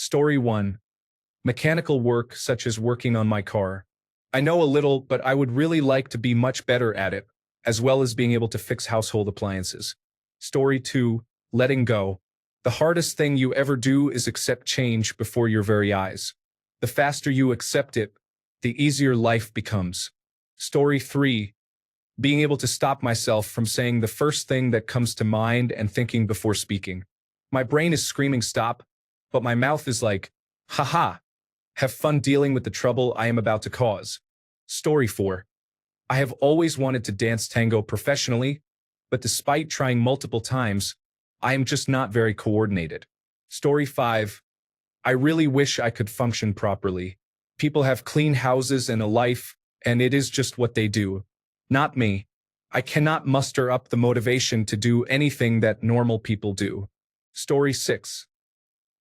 Story 1. Mechanical work such as working on my car. I know a little, but I would really like to be much better at it, as well as being able to fix household appliances. Story 2. Letting go. The hardest thing you ever do is accept change before your very eyes. The faster you accept it, the easier life becomes. Story 3. Being able to stop myself from saying the first thing that comes to mind and thinking before speaking. My brain is screaming stop, but my mouth is like, haha, have fun dealing with the trouble I am about to cause. Story 4. I have always wanted to dance tango professionally, but despite trying multiple times, I am just not very coordinated. Story 5. I really wish I could function properly. People have clean houses and a life, and it is just what they do. Not me. I cannot muster up the motivation to do anything that normal people do. Story 6.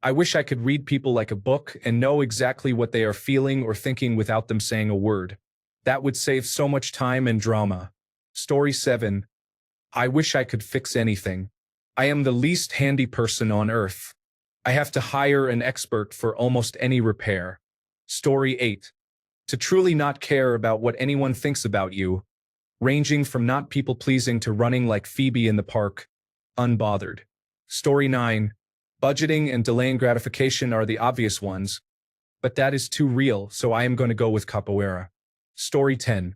I wish I could read people like a book and know exactly what they are feeling or thinking without them saying a word. That would save so much time and drama. Story 7. I wish I could fix anything. I am the least handy person on earth. I have to hire an expert for almost any repair. Story 8. To truly not care about what anyone thinks about you, ranging from not people-pleasing to running like Phoebe in the park, unbothered. Story 9. Budgeting and delaying gratification are the obvious ones, but that is too real, so I am going to go with capoeira. Story 10.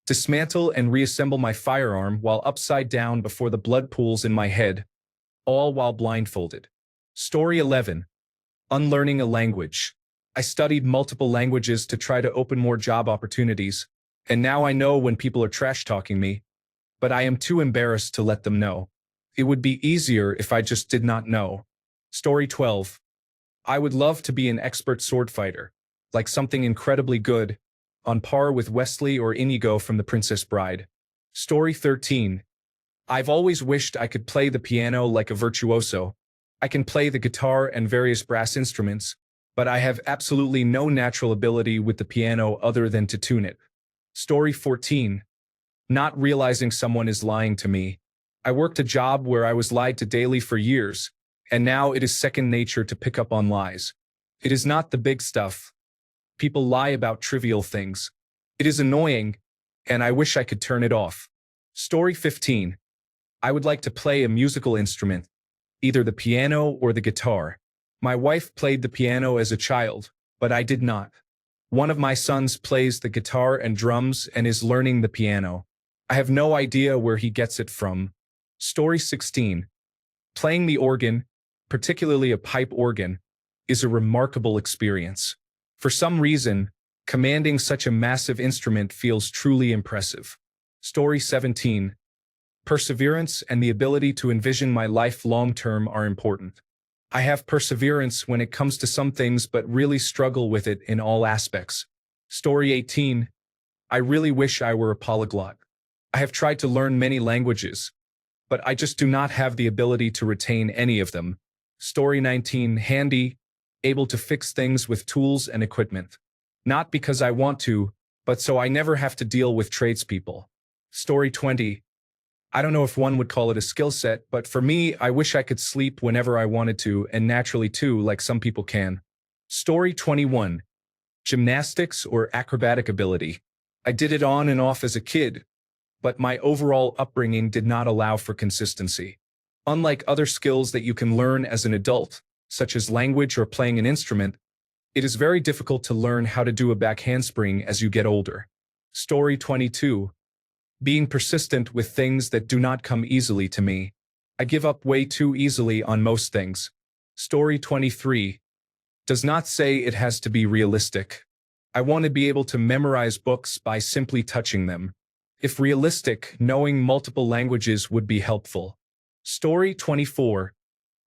Dismantle and reassemble my firearm while upside down before the blood pools in my head, all while blindfolded. Story 11. Unlearning a language. I studied multiple languages to try to open more job opportunities, and now I know when people are trash-talking me, but I am too embarrassed to let them know. It would be easier if I just did not know. Story 12. I would love to be an expert sword fighter, like something incredibly good, on par with Wesley or Inigo from The Princess Bride. Story 13. I've always wished I could play the piano like a virtuoso. I can play the guitar and various brass instruments, but I have absolutely no natural ability with the piano other than to tune it. Story 14. Not realizing someone is lying to me. I worked a job where I was lied to daily for years, and now it is second nature to pick up on lies. It is not the big stuff. People lie about trivial things. It is annoying, and I wish I could turn it off. Story 15. I would like to play a musical instrument, either the piano or the guitar. My wife played the piano as a child, but I did not. One of my sons plays the guitar and drums and is learning the piano. I have no idea where he gets it from. Story 16. Playing the organ, particularly a pipe organ, is a remarkable experience. For some reason, commanding such a massive instrument feels truly impressive. Story 17. Perseverance and the ability to envision my life long-term are important. I have perseverance when it comes to some things but really struggle with it in all aspects. Story 18. I really wish I were a polyglot. I have tried to learn many languages, but I just do not have the ability to retain any of them. Story 19. Handy, able to fix things with tools and equipment. Not because I want to, but so I never have to deal with tradespeople. Story 20. I don't know if one would call it a skill set, but for me, I wish I could sleep whenever I wanted to, and naturally too, like some people can. Story 21. Gymnastics or acrobatic ability. I did it on and off as a kid, but my overall upbringing did not allow for consistency. Unlike other skills that you can learn as an adult, such as language or playing an instrument, it is very difficult to learn how to do a back handspring as you get older. Story 22. Being persistent with things that do not come easily to me. I give up way too easily on most things. Story 23. Does not say it has to be realistic. I want to be able to memorize books by simply touching them. If realistic, knowing multiple languages would be helpful. Story 24.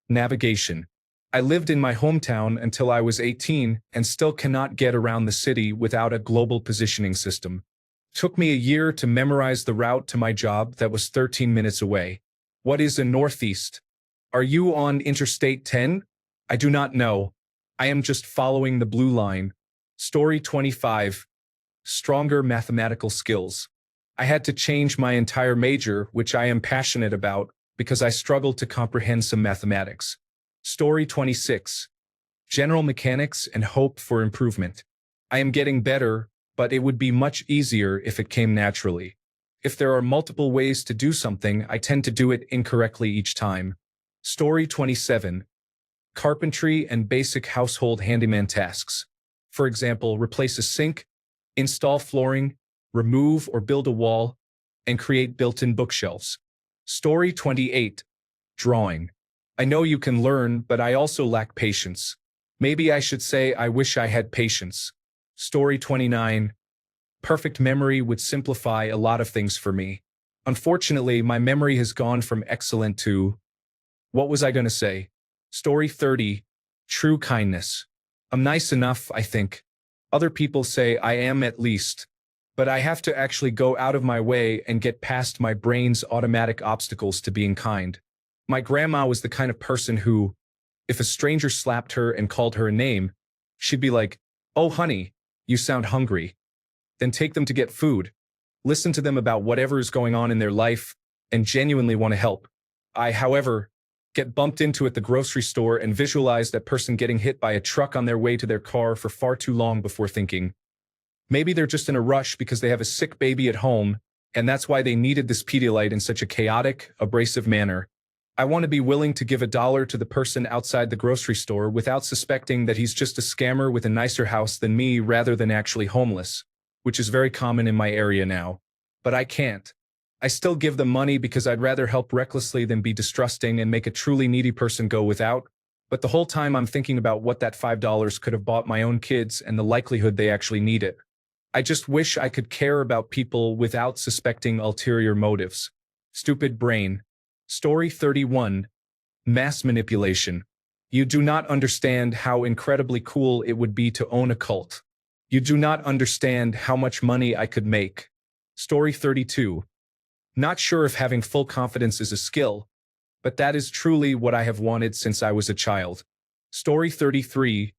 Navigation. I lived in my hometown until I was 18 and still cannot get around the city without a global positioning system. Took me a year to memorize the route to my job that was 13 minutes away. What is a northeast? Are you on Interstate 10? I do not know. I am just following the blue line. Story 25. Stronger mathematical skills. I had to change my entire major, which I am passionate about, because I struggled to comprehend some mathematics. Story 26. general mechanics, and hope for improvement. I am getting better, but it would be much easier if it came naturally. If there are multiple ways to do something, I tend to do it incorrectly each time. Story 27. Carpentry and basic household handyman tasks. For example, replace a sink, install flooring, remove or build a wall, and create built-in bookshelves. Story 28. Drawing. I know you can learn, but I also lack patience. Maybe I should say I wish I had patience. Story 29. Perfect memory would simplify a lot of things for me. Unfortunately, my memory has gone from excellent to… What was I going to say? Story 30. True kindness. I'm nice enough, I think. Other people say I am at least. But I have to actually go out of my way and get past my brain's automatic obstacles to being kind. My grandma was the kind of person who, if a stranger slapped her and called her a name, she'd be like, "Oh, honey, you sound hungry." Then take them to get food, listen to them about whatever is going on in their life, and genuinely want to help. I, however, get bumped into at the grocery store and visualize that person getting hit by a truck on their way to their car for far too long before thinking, maybe they're just in a rush because they have a sick baby at home, and that's why they needed this Pedialyte in such a chaotic, abrasive manner. I want to be willing to give $1 to the person outside the grocery store without suspecting that he's just a scammer with a nicer house than me rather than actually homeless, which is very common in my area now. But I can't. I still give them money because I'd rather help recklessly than be distrusting and make a truly needy person go without. But the whole time I'm thinking about what that $5 could have bought my own kids and the likelihood they actually need it. I just wish I could care about people without suspecting ulterior motives. Stupid brain. Story 31. Mass manipulation. You do not understand how incredibly cool it would be to own a cult. You do not understand how much money I could make. Story 32. Not sure if having full confidence is a skill, but that is truly what I have wanted since I was a child. Story 33.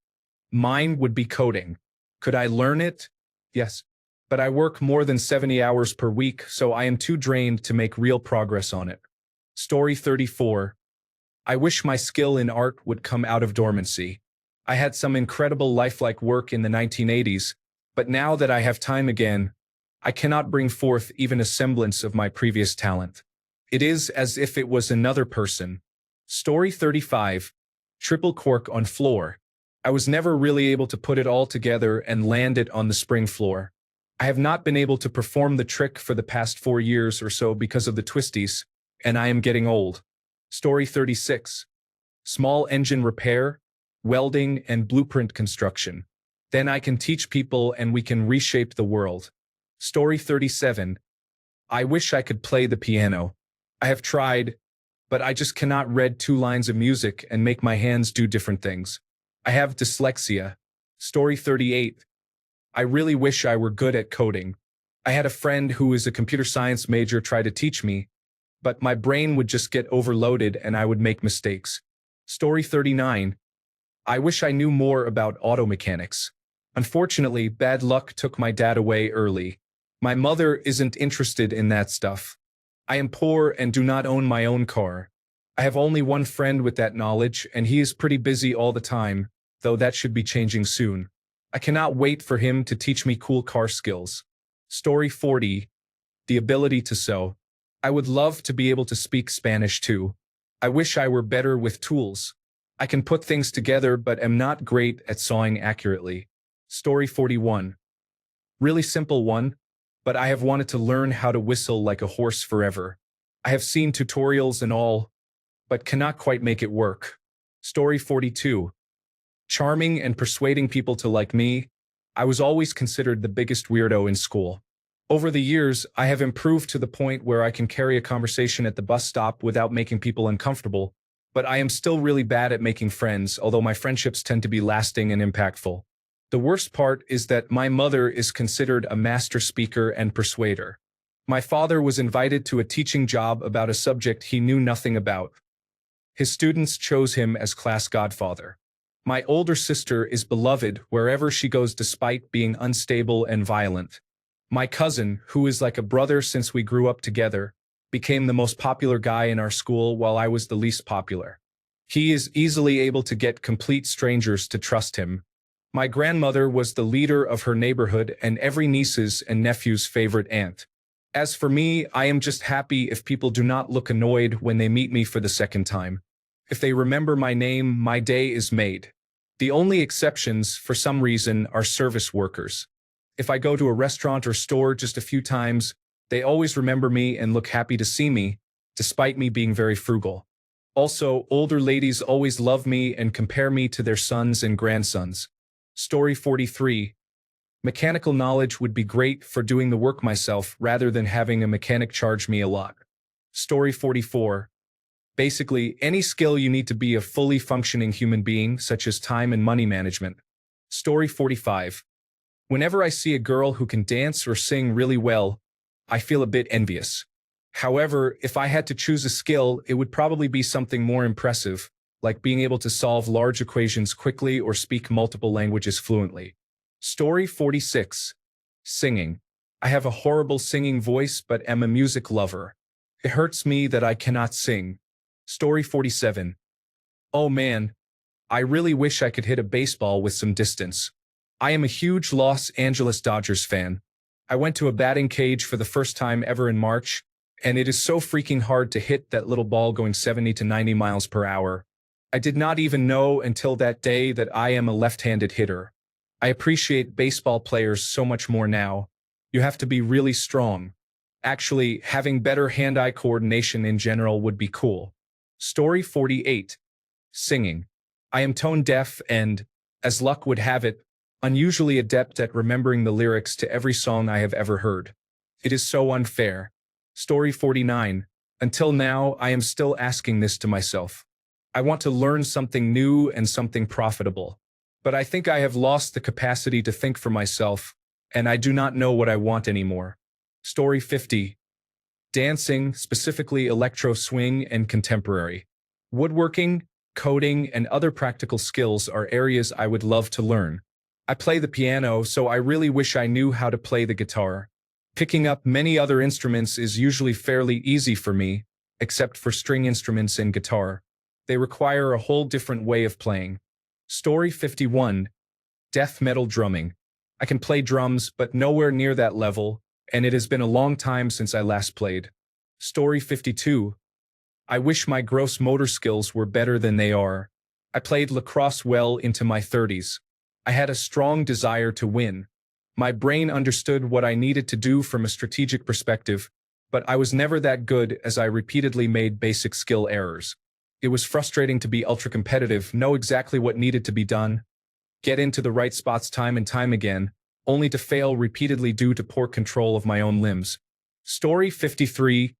Mine would be coding. Could I learn it? Yes. But I work more than 70 hours per week, so I am too drained to make real progress on it. Story 34. I wish my skill in art would come out of dormancy. I had some incredible lifelike work in the 1980s, but now that I have time again, I cannot bring forth even a semblance of my previous talent. It is as if it was another person. Story 35. Triple cork on floor. I was never really able to put it all together and land it on the spring floor. I have not been able to perform the trick for the past 4 years or so because of the twisties, and I am getting old. Story 36. Small engine repair, welding, and blueprint construction. Then I can teach people and we can reshape the world. Story 37. I wish I could play the piano. I have tried, but I just cannot read 2 lines of music and make my hands do different things. I have dyslexia. Story 38. I really wish I were good at coding. I had a friend who is a computer science major try to teach me, but my brain would just get overloaded and I would make mistakes. Story 39. I wish I knew more about auto mechanics. Unfortunately, bad luck took my dad away early. My mother isn't interested in that stuff. I am poor and do not own my own car. I have only one friend with that knowledge, and he is pretty busy all the time, though that should be changing soon. I cannot wait for him to teach me cool car skills. Story 40. The ability to sew. I would love to be able to speak Spanish too. I wish I were better with tools. I can put things together but am not great at sewing accurately. Story 41. Really simple one, but I have wanted to learn how to whistle like a horse forever. I have seen tutorials and all, but cannot quite make it work. Story 42. Charming and persuading people to like me. I was always considered the biggest weirdo in school. Over the years, I have improved to the point where I can carry a conversation at the bus stop without making people uncomfortable, but I am still really bad at making friends, although my friendships tend to be lasting and impactful. The worst part is that my mother is considered a master speaker and persuader. My father was invited to a teaching job about a subject he knew nothing about. His students chose him as class godfather. My older sister is beloved wherever she goes despite being unstable and violent. My cousin, who is like a brother since we grew up together, became the most popular guy in our school while I was the least popular. He is easily able to get complete strangers to trust him. My grandmother was the leader of her neighborhood and every niece's and nephew's favorite aunt. As for me, I am just happy if people do not look annoyed when they meet me for the second time. If they remember my name, my day is made. The only exceptions, for some reason, are service workers. If I go to a restaurant or store just a few times, they always remember me and look happy to see me, despite me being very frugal. Also, older ladies always love me and compare me to their sons and grandsons. Story 43. Mechanical knowledge would be great for doing the work myself rather than having a mechanic charge me a lot. Story 44. Basically, any skill you need to be a fully functioning human being, such as time and money management. Story 45. Whenever I see a girl who can dance or sing really well, I feel a bit envious. However, if I had to choose a skill, it would probably be something more impressive, like being able to solve large equations quickly or speak multiple languages fluently. Story 46. Singing. I have a horrible singing voice but am a music lover. It hurts me that I cannot sing. Story 47. Oh man, I really wish I could hit a baseball with some distance. I am a huge Los Angeles Dodgers fan. I went to a batting cage for the first time ever in March, and it is so freaking hard to hit that little ball going 70 to 90 miles per hour. I did not even know until that day that I am a left-handed hitter. I appreciate baseball players so much more now. You have to be really strong. Actually, having better hand-eye coordination in general would be cool. Story 48. Singing. I am tone deaf and, as luck would have it, unusually adept at remembering the lyrics to every song I have ever heard. It is so unfair. Story 49. Until now, I am still asking this to myself. I want to learn something new and something profitable. But I think I have lost the capacity to think for myself, and I do not know what I want anymore. Story 50. Dancing, specifically electro swing and contemporary. Woodworking, coding, and other practical skills are areas I would love to learn. I play the piano, so I really wish I knew how to play the guitar. Picking up many other instruments is usually fairly easy for me, except for string instruments and guitar. They require a whole different way of playing. Story 51. Death metal drumming. I can play drums, but nowhere near that level, and it has been a long time since I last played. Story 52. I wish my gross motor skills were better than they are. I played lacrosse well into my 30s. I had a strong desire to win. My brain understood what I needed to do from a strategic perspective, but I was never that good as I repeatedly made basic skill errors. It was frustrating to be ultra-competitive, know exactly what needed to be done, get into the right spots time and time again, only to fail repeatedly due to poor control of my own limbs. Story 53.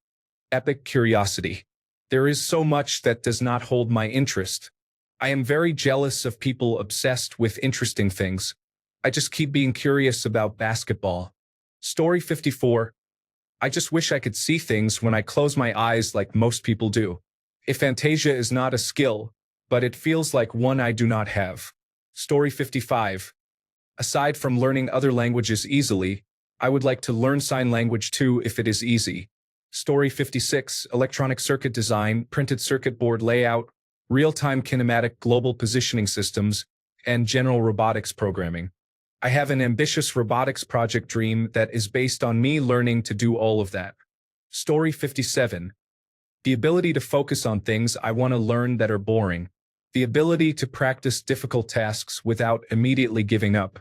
Epic curiosity. There is so much that does not hold my interest. I am very jealous of people obsessed with interesting things. I just keep being curious about basketball. Story 54. I just wish I could see things when I close my eyes like most people do. Aphantasia is not a skill, but it feels like one I do not have. Story 55. Aside from learning other languages easily, I would like to learn sign language too if it is easy. Story 56. Electronic circuit design, printed circuit board layout, real-time kinematic global positioning systems, and general robotics programming. I have an ambitious robotics project dream that is based on me learning to do all of that. Story 57. The ability to focus on things I want to learn that are boring. The ability to practice difficult tasks without immediately giving up.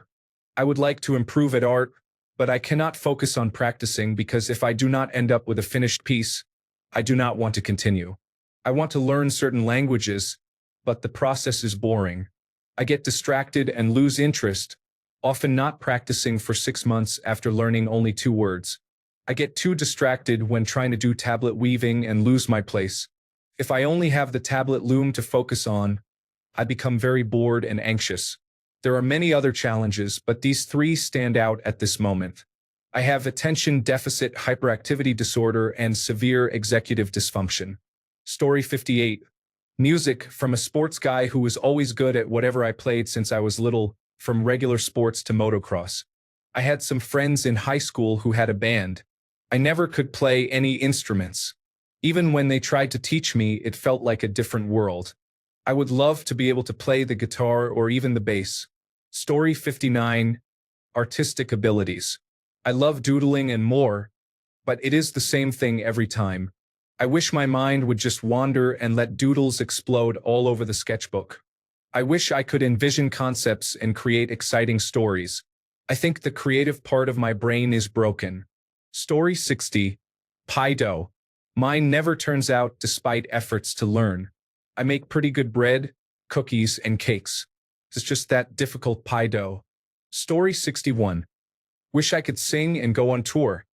I would like to improve at art, but I cannot focus on practicing because if I do not end up with a finished piece, I do not want to continue. I want to learn certain languages, but the process is boring. I get distracted and lose interest, often not practicing for 6 months after learning only 2 words. I get too distracted when trying to do tablet weaving and lose my place. If I only have the tablet loom to focus on, I become very bored and anxious. There are many other challenges, but these 3 stand out at this moment. I have attention deficit hyperactivity disorder and severe executive dysfunction. Story 58. Music, from a sports guy who was always good at whatever I played since I was little, from regular sports to motocross. I had some friends in high school who had a band. I never could play any instruments. Even when they tried to teach me, it felt like a different world. I would love to be able to play the guitar or even the bass. Story 59. Artistic abilities. I love doodling and more, but it is the same thing every time. I wish my mind would just wander and let doodles explode all over the sketchbook. I wish I could envision concepts and create exciting stories. I think the creative part of my brain is broken. Story 60. Pie dough. Mine never turns out despite efforts to learn. I make pretty good bread, cookies, and cakes. It's just that difficult pie dough. Story 61. Wish I could sing and go on tour.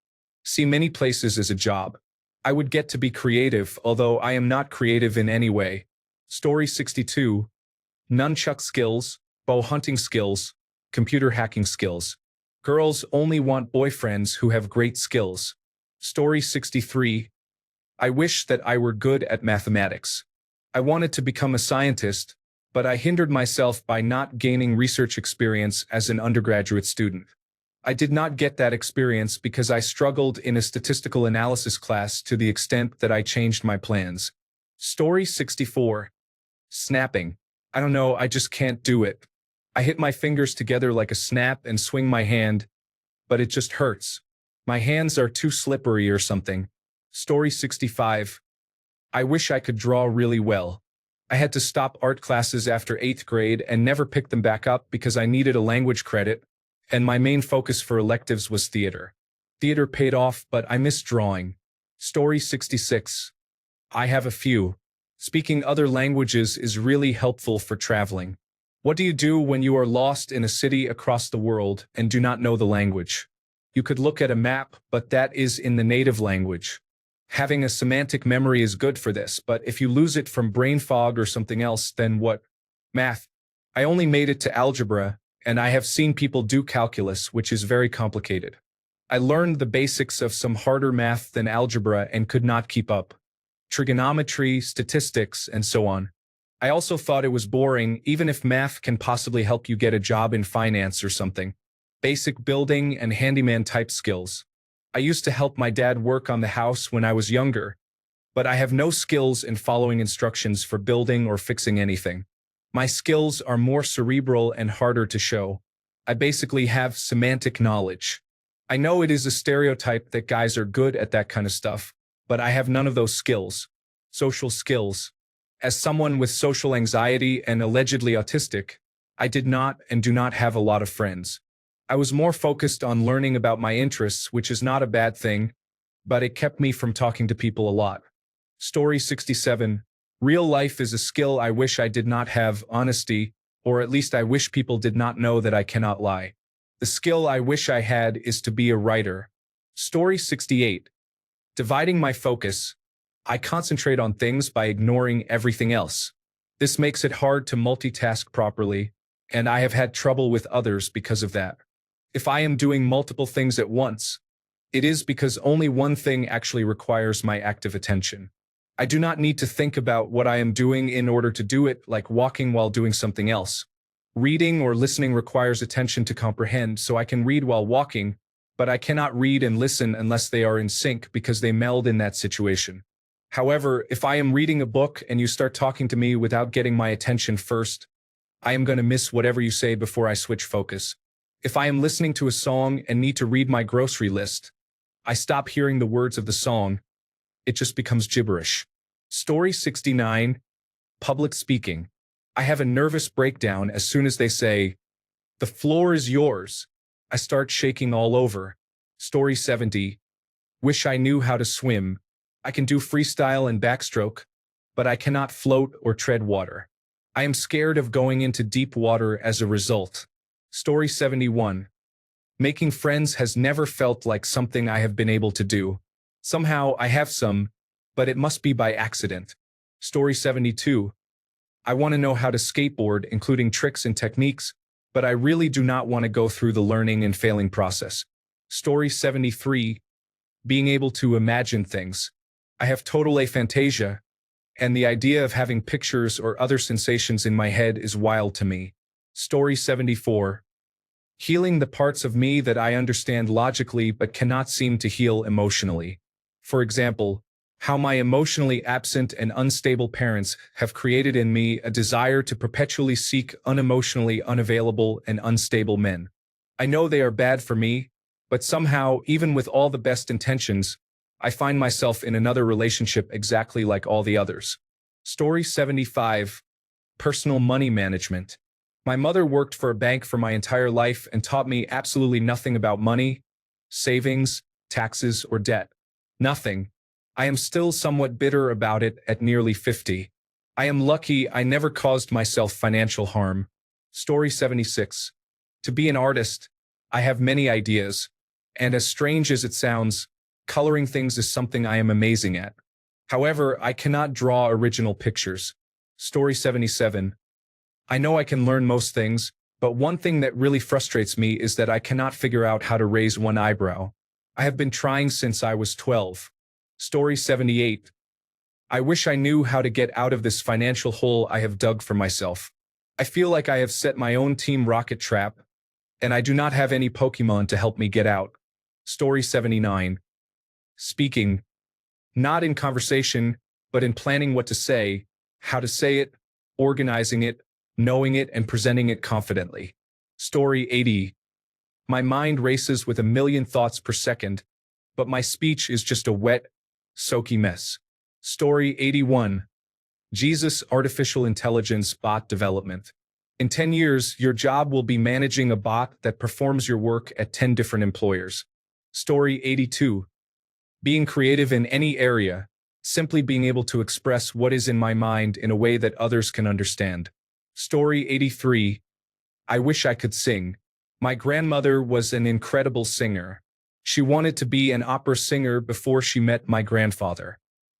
See many places as a job. I would get to be creative, although I am not creative in any way. Story 62. Nunchuck skills, bow hunting skills, computer hacking skills. Girls only want boyfriends who have great skills. Story 63. I wish that I were good at mathematics. I wanted to become a scientist, but I hindered myself by not gaining research experience as an undergraduate student. I did not get that experience because I struggled in a statistical analysis class to the extent that I changed my plans. Story 64. Snapping. I don't know, I just can't do it. I hit my fingers together like a snap and swing my hand, but it just hurts. My hands are too slippery or something. Story 65. I wish I could draw really well. I had to stop art classes after 8th grade and never pick them back up because I needed a language credit, and my main focus for electives was theater. Theater paid off, but I miss drawing. Story 66. I have a few. Speaking other languages is really helpful for traveling. What do you do when you are lost in a city across the world and do not know the language? You could look at a map, but that is in the native language. Having a semantic memory is good for this, but if you lose it from brain fog or something else, then what? Math. I only made it to algebra, and I have seen people do calculus, which is very complicated. I learned the basics of some harder math than algebra and could not keep up. Trigonometry, statistics, and so on. I also thought it was boring, even if math can possibly help you get a job in finance or something. Basic building and handyman type skills. I used to help my dad work on the house when I was younger, but I have no skills in following instructions for building or fixing anything. My skills are more cerebral and harder to show. I basically have semantic knowledge. I know it is a stereotype that guys are good at that kind of stuff, but I have none of those skills. Social skills. As someone with social anxiety and allegedly autistic, I did not and do not have a lot of friends. I was more focused on learning about my interests, which is not a bad thing, but it kept me from talking to people a lot. Story 67. Real life is a skill I wish I did not have, honesty, or at least I wish people did not know that I cannot lie. The skill I wish I had is to be a writer. Story 68. Dividing my focus. I concentrate on things by ignoring everything else. This makes it hard to multitask properly, and I have had trouble with others because of that. If I am doing multiple things at once, it is because only one thing actually requires my active attention. I do not need to think about what I am doing in order to do it, like walking while doing something else. Reading or listening requires attention to comprehend, so I can read while walking, but I cannot read and listen unless they are in sync because they meld in that situation. However, if I am reading a book and you start talking to me without getting my attention first, I am going to miss whatever you say before I switch focus. If I am listening to a song and need to read my grocery list, I stop hearing the words of the song. It just becomes gibberish. Story 69. Public speaking. I have a nervous breakdown as soon as they say, "The floor is yours." I start shaking all over. Story 70. Wish I knew how to swim. I can do freestyle and backstroke, but I cannot float or tread water. I am scared of going into deep water as a result. Story 71. Making friends has never felt like something I have been able to do. Somehow I have some, but it must be by accident. Story 72. I want to know how to skateboard, including tricks and techniques, but I really do not want to go through the learning and failing process. Story 73. Being able to imagine things. I have total aphantasia, and the idea of having pictures or other sensations in my head is wild to me. Story 74. Healing the parts of me that I understand logically but cannot seem to heal emotionally. For example, How my emotionally absent and unstable parents have created in me a desire to perpetually seek unemotionally unavailable and unstable men. I know they are bad for me, but somehow, even with all the best intentions, I find myself in another relationship exactly like all the others. Story 75. Personal money management. My mother worked for a bank for my entire life and taught me absolutely nothing about money, savings, taxes, or debt. Nothing. I am still somewhat bitter about it at nearly 50. I am lucky I never caused myself financial harm. Story 76. To be an artist, I have many ideas, and as strange as it sounds, coloring things is something I am amazing at. However, I cannot draw original pictures. Story 77. I know I can learn most things, but one thing that really frustrates me is that I cannot figure out how to raise one eyebrow. I have been trying since I was 12. Story 78. I wish I knew how to get out of this financial hole I have dug for myself. I feel like I have set my own Team Rocket trap, and I do not have any Pokemon to help me get out. Story 79. Speaking, not in conversation, but in planning what to say, how to say it, organizing it, knowing it, and presenting it confidently. Story 80. My mind races with a million thoughts per second, but my speech is just a wet, soaky mess. Story 81. Jesus Artificial Intelligence Bot Development. In 10 years, your job will be managing a bot that performs your work at 10 different employers. Story 82. Being creative in any area, simply being able to express what is in my mind in a way that others can understand. Story 83. I wish I could sing. My grandmother was an incredible singer. She wanted to be an opera singer before she met my grandfather.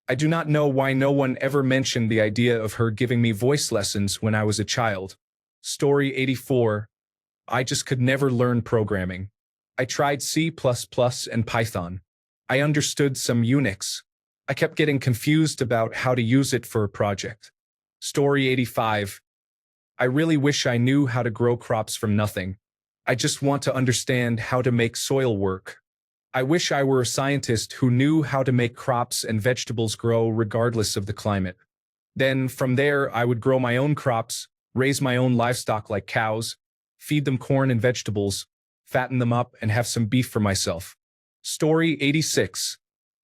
I do not know why no one ever mentioned the idea of her giving me voice lessons when I was a child. Story 84. I just could never learn programming. I tried C++ and Python. I understood some Unix. I kept getting confused about how to use it for a project. Story 85. I really wish I knew how to grow crops from nothing. I just want to understand how to make soil work. I wish I were a scientist who knew how to make crops and vegetables grow regardless of the climate. Then, from there, I would grow my own crops, raise my own livestock like cows, feed them corn and vegetables, fatten them up, and have some beef for myself. Story 86.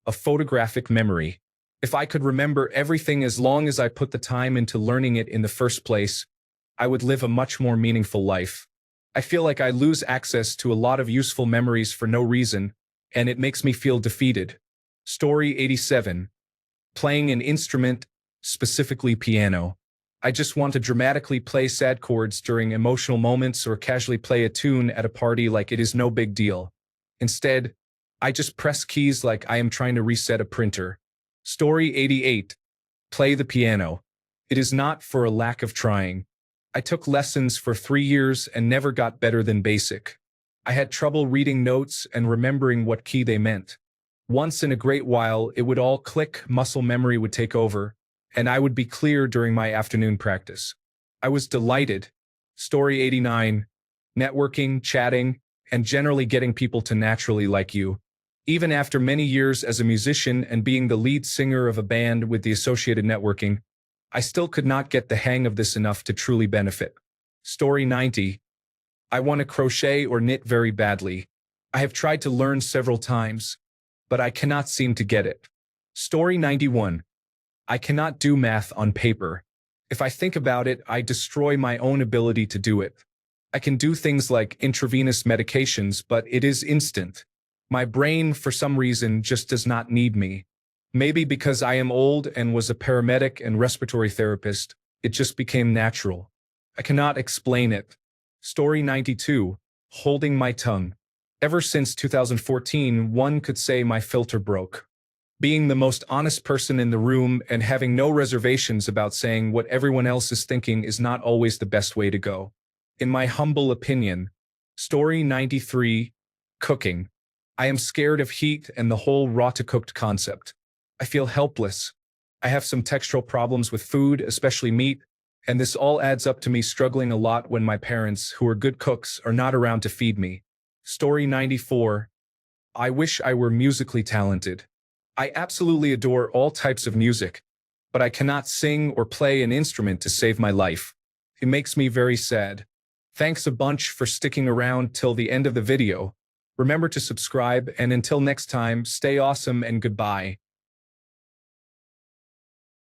A photographic memory. If I could remember everything as long as I put the time into learning it in the first place, I would live a much more meaningful life. I feel like I lose access to a lot of useful memories for no reason, and it makes me feel defeated. Story 87. Playing an instrument, specifically piano. I just want to dramatically play sad chords during emotional moments or casually play a tune at a party like it is no big deal. Instead, I just press keys like I am trying to reset a printer. Story 88. Play the piano. It is not for a lack of trying. I took lessons for 3 years and never got better than basic. I had trouble reading notes and remembering what key they meant. Once in a great while, it would all click, muscle memory would take over, and I would be clear during my afternoon practice. I was delighted. Story 89. Networking, chatting, and generally getting people to naturally like you. Even after many years as a musician and being the lead singer of a band with the associated networking, I still could not get the hang of this enough to truly benefit. Story 90. I want to crochet or knit very badly. I have tried to learn several times, but I cannot seem to get it. Story 91. I cannot do math on paper. If I think about it, I destroy my own ability to do it. I can do things like intravenous medications, but it is instant. My brain, for some reason, just does not need me. Maybe because I am old and was a paramedic and respiratory therapist, it just became natural. I cannot explain it. Story 92. Holding my tongue. Ever since 2014, one could say my filter broke. Being the most honest person in the room and having no reservations about saying what everyone else is thinking is not always the best way to go. In my humble opinion. Story 93. Cooking. I am scared of heat and the whole raw-to-cooked concept. I feel helpless. I have some textural problems with food, especially meat, and this all adds up to me struggling a lot when my parents, who are good cooks, are not around to feed me. Story 94. I wish I were musically talented. I absolutely adore all types of music, but I cannot sing or play an instrument to save my life. It makes me very sad. Thanks a bunch for sticking around till the end of the video. Remember to subscribe, and until next time, stay awesome and goodbye.